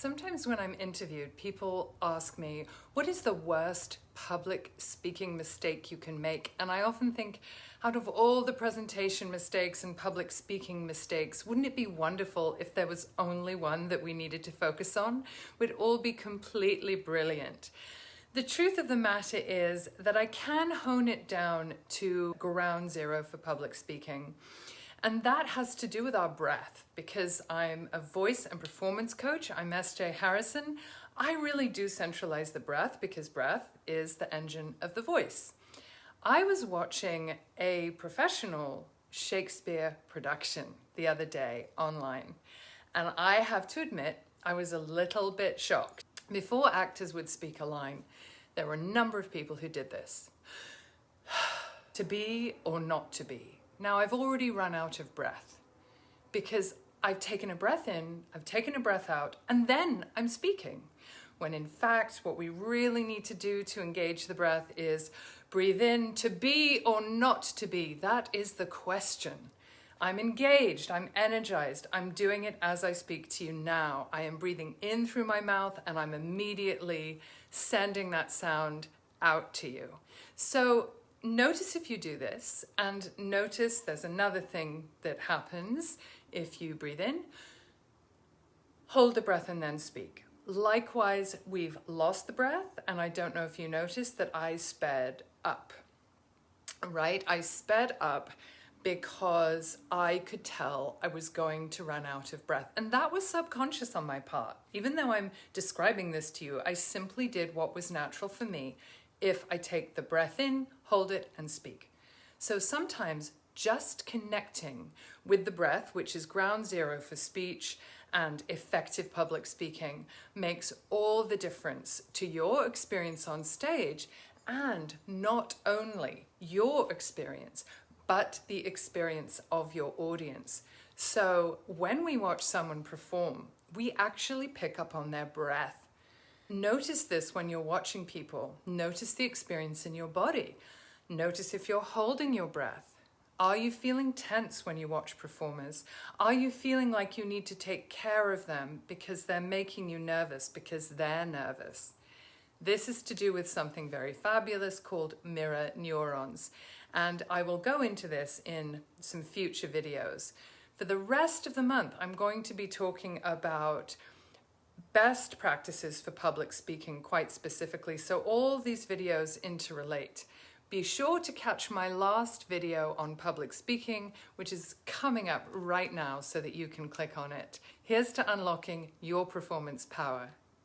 Sometimes when I'm interviewed, people ask me, what is the worst public speaking mistake you can make? And I often think, out of all the presentation mistakes and public speaking mistakes, wouldn't it be wonderful if there was only one that we needed to focus on? We'd all be completely brilliant. The truth of the matter is that I can hone it down to ground zero for public speaking. And that has to do with our breath. Because I'm a voice and performance coach, I'm S.J. Harrison, I really do centralize the breath because breath is the engine of the voice. I was watching a professional Shakespeare production the other day online, and I have to admit, I was a little bit shocked. Before actors would speak a line, there were a number of people who did this. To be or not to be. Now, I've already run out of breath because I've taken a breath in, I've taken a breath out, and then I'm speaking. When in fact, what we really need to do to engage the breath is breathe in, to be or not to be. That is the question. I'm engaged, I'm energized, I'm doing it as I speak to you now. I am breathing in through my mouth and I'm immediately sending that sound out to you. So notice if you do this, and notice there's another thing that happens if you breathe in, hold the breath and then speak. Likewise, we've lost the breath, and I don't know if you noticed that I sped up, right? I sped up because I could tell I was going to run out of breath. And that was subconscious on my part. Even though I'm describing this to you, I simply did what was natural for me if I take the breath in, hold it, and speak. So sometimes just connecting with the breath, which is ground zero for speech and effective public speaking, makes all the difference to your experience on stage, and not only your experience, but the experience of your audience. So when we watch someone perform, we actually pick up on their breath. Notice this when you're watching people. Notice the experience in your body. Notice if you're holding your breath. Are you feeling tense when you watch performers? Are you feeling like you need to take care of them because they're making you nervous, because they're nervous? This is to do with something very fabulous called mirror neurons. And I will go into this in some future videos. For the rest of the month, I'm going to be talking about best practices for public speaking quite specifically. So all these videos interrelate. Be sure to catch my last video on public speaking, which is coming up right now so that you can click on it. Here's to unlocking your performance power.